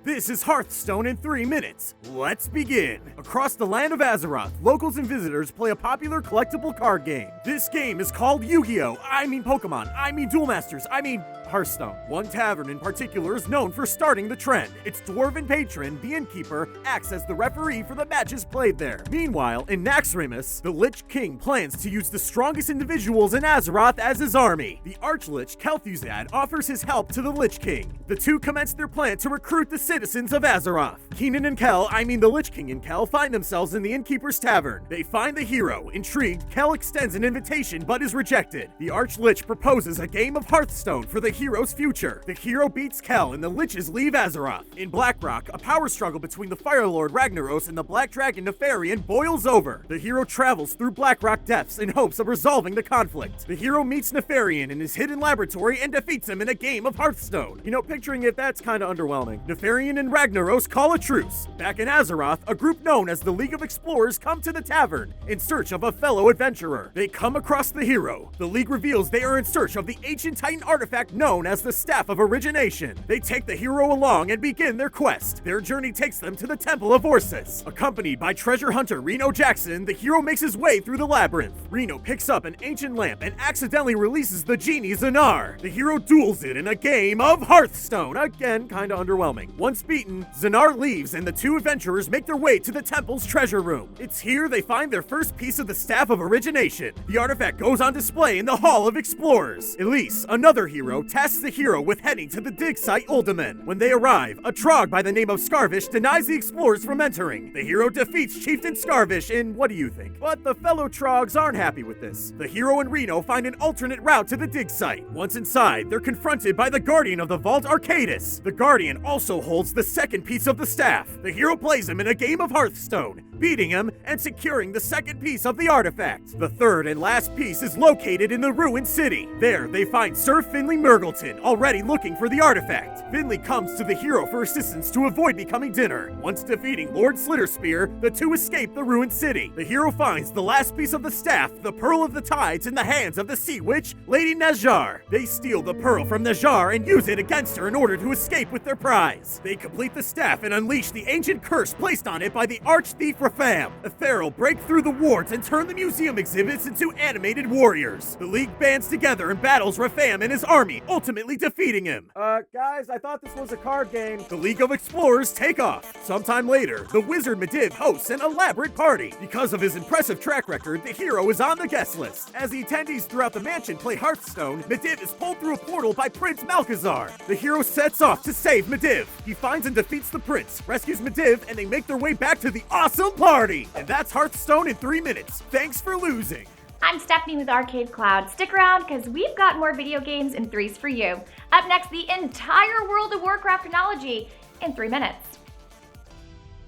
This is Hearthstone in 3 minutes. Let's begin. Across the land of Azeroth, locals and visitors play a popular collectible card game. This game is called Yu-Gi-Oh! I mean Pokemon, I mean Duel Masters, I mean Hearthstone. One tavern in particular is known for starting the trend. Its dwarven patron, the innkeeper, acts as the referee for the matches played there. Meanwhile, in Naxxramas, the Lich King plans to use the strongest individuals in Azeroth as his army. The Archlich, Kel'Thuzad, offers his help to the Lich King. The two commence their plan to recruit the citizens of Azeroth. Keenan and Kel, I mean the Lich King and Kel, find themselves in the innkeeper's tavern. They find the hero. Intrigued, Kel extends an invitation but is rejected. The Archlich proposes a game of Hearthstone for the hero's future. The hero beats Kel and the Liches leave Azeroth. In Blackrock, a power struggle between the Fire Lord Ragnaros and the Black Dragon Nefarian boils over. The hero travels through Blackrock depths in hopes of resolving the conflict. The hero meets Nefarian in his hidden laboratory and defeats him in a game of Hearthstone. You know, picturing it, that's kinda underwhelming. Nefarian and Ragnaros call a truce. Back in Azeroth, a group known as the League of Explorers come to the tavern in search of a fellow adventurer. They come across the hero. The League reveals they are in search of the ancient Titan artifact known as the Staff of Origination. They take the hero along and begin their quest. Their journey takes them to the Temple of Orsis. Accompanied by treasure hunter Reno Jackson, the hero makes his way through the labyrinth. Reno picks up an ancient lamp and accidentally releases the genie Zanar. The hero duels it in a game of Hearthstone. Again, kinda underwhelming. Once beaten, Zanar leaves and the two adventurers make their way to the temple's treasure room. It's here they find their first piece of the Staff of Origination. The artifact goes on display in the Hall of Explorers. Elise, another hero, tasks the hero with heading to the dig site Uldaman. When they arrive, a Trog by the name of Scarvish denies the explorers from entering. The hero defeats Chieftain Scarvish in what do you think? But the fellow Trogs aren't happy with this. The hero and Reno find an alternate route to the dig site. Once inside, they're confronted by the Guardian of the Vault, Arcadis. The Guardian also holds the second piece of the staff. The hero plays him in a game of Hearthstone, beating him and securing the second piece of the artifact. The third and last piece is located in the ruined city. There, they find Sir Finley Murgleton, already looking for the artifact. Finley comes to the hero for assistance to avoid becoming dinner. Once defeating Lord Slitterspear, the two escape the ruined city. The hero finds the last piece of the staff, the Pearl of the Tides, in the hands of the Sea Witch, Lady Najjar. They steal the pearl from Najjar and use it against her in order to escape with their prize. They complete the staff and unleash the ancient curse placed on it by the arch-thief Rafam. Ethereal break through the wards and turn the museum exhibits into animated warriors. The League bands together and battles Rafam and his army, ultimately defeating him. Guys, I thought this was a card game. The League of Explorers take off. Sometime later, the wizard Medivh hosts an elaborate party. Because of his impressive track record, the hero is on the guest list. As the attendees throughout the mansion play Hearthstone, Medivh is pulled through a portal by Prince Malkazar. The hero sets off to save Medivh. He finds and defeats the prince, rescues Medivh, and they make their way back to the awesome party. And that's Hearthstone in 3 minutes. Thanks for losing. I'm Stephanie with ArcadeCloud. Stick around because we've got more video games in threes for you. Up next, the entire World of Warcraft chronology in 3 minutes.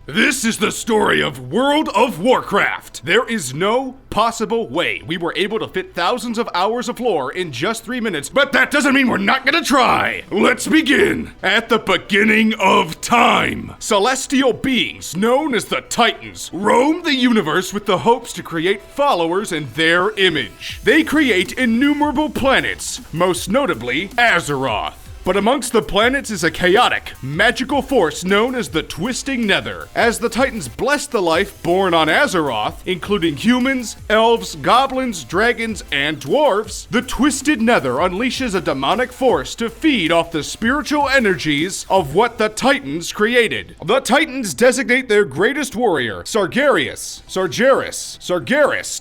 This is the story of World of Warcraft. There is no possible way we were able to fit thousands of hours of lore in just 3 minutes, but that doesn't mean we're not gonna try. Let's begin. At the beginning of time, celestial beings known as the Titans roam the universe with the hopes to create followers in their image. They create innumerable planets, most notably Azeroth. But amongst the planets is a chaotic, magical force known as the Twisting Nether. As the Titans bless the life born on Azeroth, including humans, elves, goblins, dragons, and dwarves, the Twisted Nether unleashes a demonic force to feed off the spiritual energies of what the Titans created. The Titans designate their greatest warrior, Sargeras,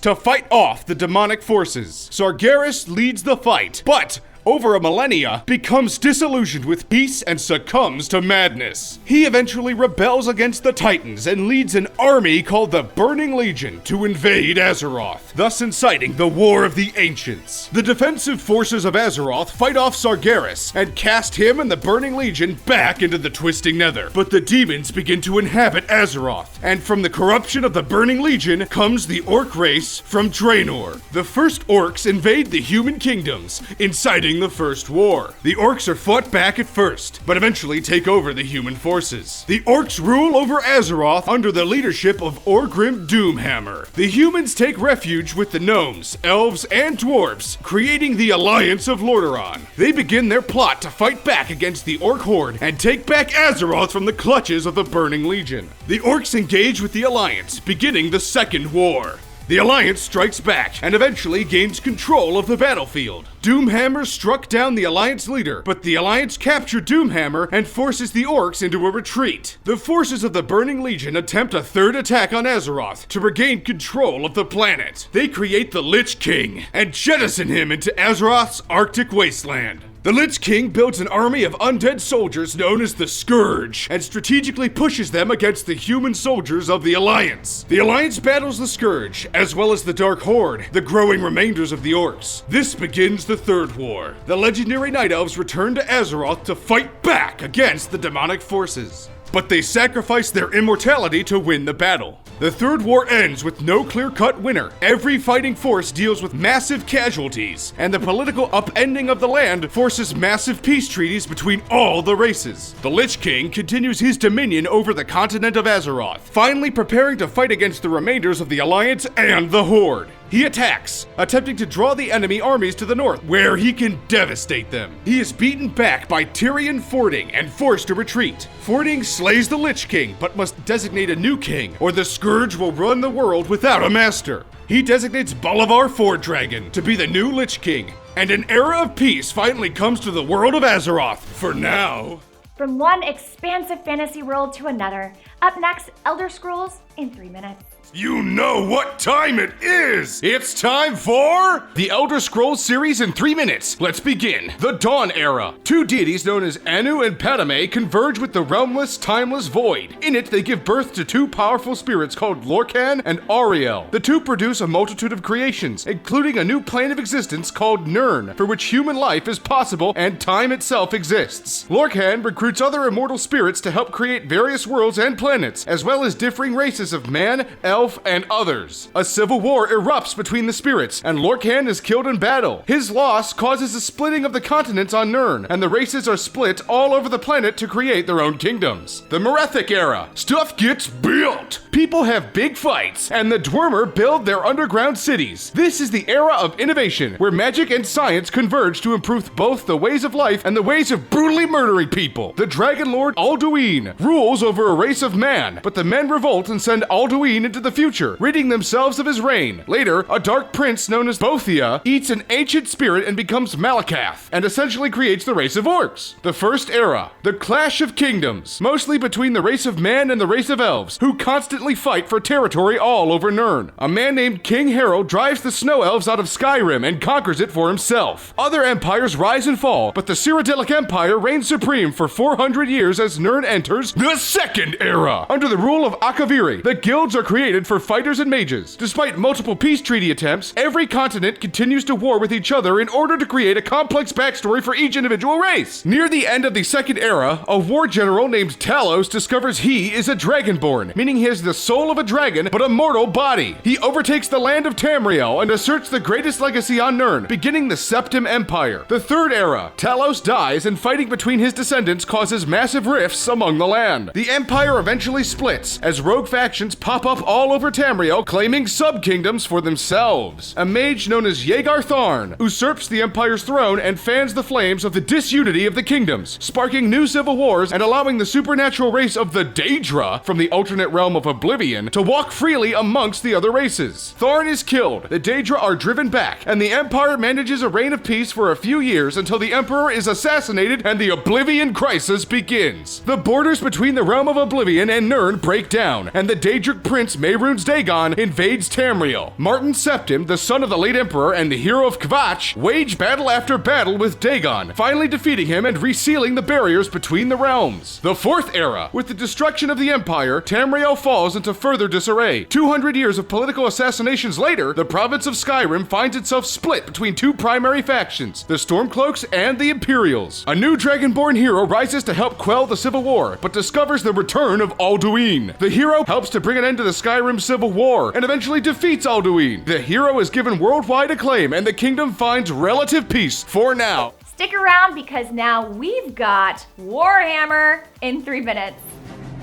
to fight off the demonic forces. Sargeras leads the fight, but over a millennia, becomes disillusioned with peace and succumbs to madness. He eventually rebels against the Titans and leads an army called the Burning Legion to invade Azeroth, thus inciting the War of the Ancients. The defensive forces of Azeroth fight off Sargeras and cast him and the Burning Legion back into the Twisting Nether. But the demons begin to inhabit Azeroth, and from the corruption of the Burning Legion comes the Orc race from Draenor. The first Orcs invade the human kingdoms, inciting beginning the First War. The orcs are fought back at first, but eventually take over the human forces. The orcs rule over Azeroth under the leadership of Orgrim Doomhammer. The humans take refuge with the gnomes, elves, and dwarves, creating the Alliance of Lordaeron. They begin their plot to fight back against the orc horde and take back Azeroth from the clutches of the Burning Legion. The orcs engage with the Alliance, beginning the Second War. The Alliance strikes back and eventually gains control of the battlefield. Doomhammer struck down the Alliance leader, but the Alliance captured Doomhammer and forces the orcs into a retreat. The forces of the Burning Legion attempt a third attack on Azeroth to regain control of the planet. They create the Lich King and jettison him into Azeroth's Arctic wasteland. The Lich King builds an army of undead soldiers known as the Scourge, and strategically pushes them against the human soldiers of the Alliance. The Alliance battles the Scourge, as well as the Dark Horde, the growing remainders of the orcs. This begins the Third War. The legendary Night Elves return to Azeroth to fight back against the demonic forces, but they sacrifice their immortality to win the battle. The Third War ends with no clear-cut winner. Every fighting force deals with massive casualties, and the political upending of the land forces massive peace treaties between all the races. The Lich King continues his dominion over the continent of Azeroth, finally preparing to fight against the remainders of the Alliance and the Horde. He attacks, attempting to draw the enemy armies to the north, where he can devastate them. He is beaten back by Tyrion Fording and forced to retreat. Fording slays the Lich King, but must designate a new king, or the Scourge will run the world without a master. He designates Bolivar Fordragon to be the new Lich King, and an era of peace finally comes to the world of Azeroth, for now. From one expansive fantasy world to another. Up next, Elder Scrolls in 3 minutes. You know what time it is! It's time for the Elder Scrolls series in 3 minutes. Let's begin. The Dawn Era. Two deities known as Anu and Padme converge with the realmless, timeless void. In it, they give birth to two powerful spirits called Lorkhan and Ariel. The two produce a multitude of creations, including a new plane of existence called Nirn, for which human life is possible and time itself exists. Lorkhan recruits other immortal spirits to help create various worlds and planets, as well as differing races of man, elf, and others. A civil war erupts between the spirits, and Lorkhan is killed in battle. His loss causes a splitting of the continents on Nirn, and the races are split all over the planet to create their own kingdoms. The Merethic Era. Stuff gets built. People have big fights, and the Dwemer build their underground cities. This is the era of innovation, where magic and science converge to improve both the ways of life and the ways of brutally murdering people. The Dragon Lord Alduin rules over a race of man, but the men revolt and send Alduin into the future, ridding themselves of his reign. Later, a dark prince known as Bothia eats an ancient spirit and becomes Malakath, and essentially creates the race of orcs. The First Era. The Clash of Kingdoms, mostly between the race of man and the race of elves, who constantly fight for territory all over Nirn. A man named King Harold drives the snow elves out of Skyrim and conquers it for himself. Other empires rise and fall, but the Cyrodiilic Empire reigns supreme for 400 years as Nirn enters the Second Era. Under the rule of Akaviri, the guilds are created for fighters and mages. Despite multiple peace treaty attempts, every continent continues to war with each other in order to create a complex backstory for each individual race. Near the end of the Second Era, a war general named Talos discovers he is a Dragonborn, meaning he has the soul of a dragon but a mortal body. He overtakes the land of Tamriel and asserts the greatest legacy on Nirn, beginning the Septim Empire. The Third Era. Talos dies, and fighting between his descendants causes massive rifts among the land. The Empire eventually splits, as rogue factions pop up all over Tamriel, claiming sub-kingdoms for themselves. A mage known as Yegar Tharn usurps the Empire's throne and fans the flames of the disunity of the kingdoms, sparking new civil wars and allowing the supernatural race of the Daedra from the alternate realm of Oblivion to walk freely amongst the other races. Tharn is killed, the Daedra are driven back, and the Empire manages a reign of peace for a few years until the Emperor is assassinated and the Oblivion Crisis begins. The borders between the realm of Oblivion and Nirn break down, and the Daedric prince Mehrunes Dagon invades Tamriel. Martin Septim, the son of the late Emperor and the hero of Kvatch, wage battle after battle with Dagon, finally defeating him and resealing the barriers between the realms. The Fourth Era. With the destruction of the Empire, Tamriel falls into further disarray. 200 years of political assassinations later, the province of Skyrim finds itself split between two primary factions, the Stormcloaks and the Imperials. A new Dragonborn hero rises to help quell the civil war, but discovers the return of Alduin. The hero helps to bring an end to the Skyrim civil war, and eventually defeats Alduin. The hero is given worldwide acclaim, and the kingdom finds relative peace for now. Stick around because now we've got Warhammer in 3 minutes.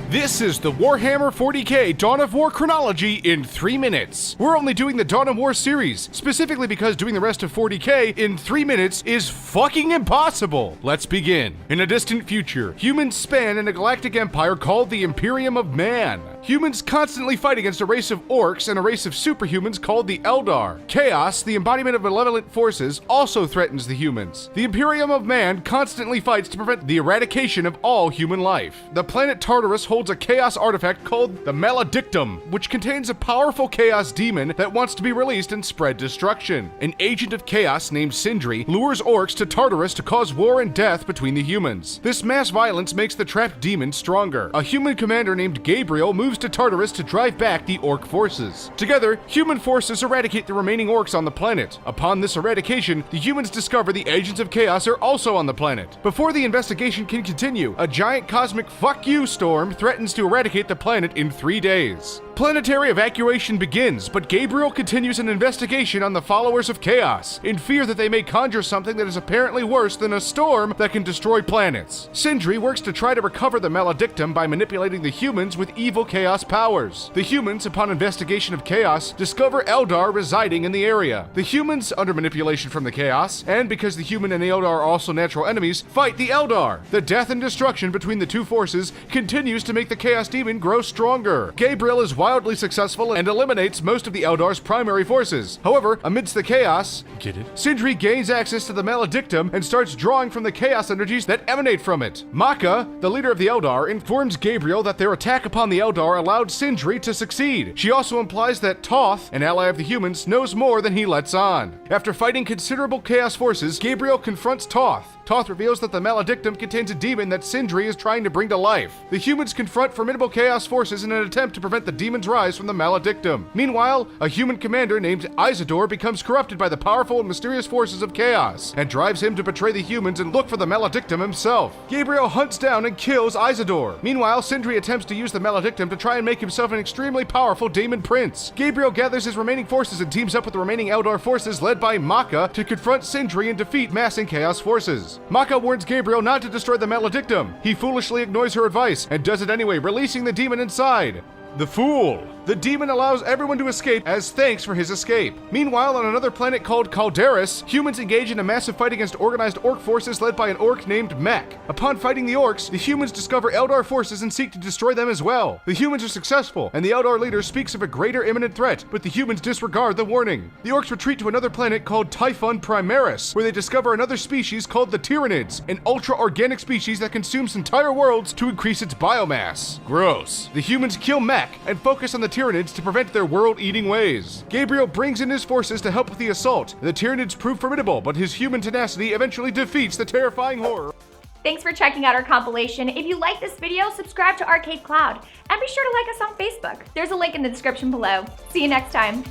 This is the Warhammer 40k Dawn of War chronology in 3 minutes. We're only doing the Dawn of War series, specifically because doing the rest of 40k in 3 minutes is fucking impossible. Let's begin. In a distant future, humans span in a galactic empire called the Imperium of Man. Humans constantly fight against a race of orcs and a race of superhumans called the Eldar. Chaos, the embodiment of malevolent forces, also threatens the humans. The Imperium of Man constantly fights to prevent the eradication of all human life. The planet Tartarus holds a chaos artifact called the Maledictum, which contains a powerful chaos demon that wants to be released and spread destruction. An agent of chaos named Sindri lures orcs to Tartarus to cause war and death between the humans. This mass violence makes the trapped demon stronger. A human commander named Gabriel moves to Tartarus to drive back the orc forces. Together, human forces eradicate the remaining orcs on the planet. Upon this eradication, the humans discover the agents of chaos are also on the planet. Before the investigation can continue, a giant cosmic fuck you storm threatens to eradicate the planet in 3 days. Planetary evacuation begins, but Gabriel continues an investigation on the followers of chaos, in fear that they may conjure something that is apparently worse than a storm that can destroy planets. Sindri works to try to recover the Maledictum by manipulating the humans with evil chaos powers. The humans, upon investigation of chaos, discover Eldar residing in the area. The humans, under manipulation from the chaos, and because the human and the Eldar are also natural enemies, fight the Eldar. The death and destruction between the two forces continues to make the chaos demon grow stronger. Gabriel is wildly successful and eliminates most of the Eldar's primary forces. However, amidst the chaos, Sindri gains access to the Maledictum and starts drawing from the chaos energies that emanate from it. Maka, the leader of the Eldar, informs Gabriel that their attack upon the Eldar allowed Sindri to succeed. She also implies that Toth, an ally of the humans, knows more than he lets on. After fighting considerable chaos forces, Gabriel confronts Toth. Toth reveals that the Maledictum contains a demon that Sindri is trying to bring to life. The humans confront formidable chaos forces in an attempt to prevent the demon's rise from the Maledictum. Meanwhile, a human commander named Isidore becomes corrupted by the powerful and mysterious forces of chaos, and drives him to betray the humans and look for the Maledictum himself. Gabriel hunts down and kills Isidore. Meanwhile, Sindri attempts to use the Maledictum to try and make himself an extremely powerful demon prince. Gabriel gathers his remaining forces and teams up with the remaining Eldar forces led by Maka to confront Sindri and defeat massing chaos forces. Maka warns Gabriel not to destroy the Maledictum. He foolishly ignores her advice and does it anyway, releasing the demon inside. The Fool. The demon allows everyone to escape as thanks for his escape. Meanwhile, on another planet called Calderis, humans engage in a massive fight against organized orc forces led by an orc named Mech. Upon fighting the orcs, the humans discover Eldar forces and seek to destroy them as well. The humans are successful, and the Eldar leader speaks of a greater imminent threat, but the humans disregard the warning. The orcs retreat to another planet called Typhon Primaris, where they discover another species called the Tyranids, an ultra-organic species that consumes entire worlds to increase its biomass. Gross. The humans kill Mech and focus on the Tyranids to prevent their world-eating ways. Gabriel brings in his forces to help with the assault. The Tyranids prove formidable, but his human tenacity eventually defeats the terrifying horror. Thanks for checking out our compilation. If you like this video, subscribe to ArcadeCloud and be sure to like us on Facebook. There's a link in the description below. See you next time.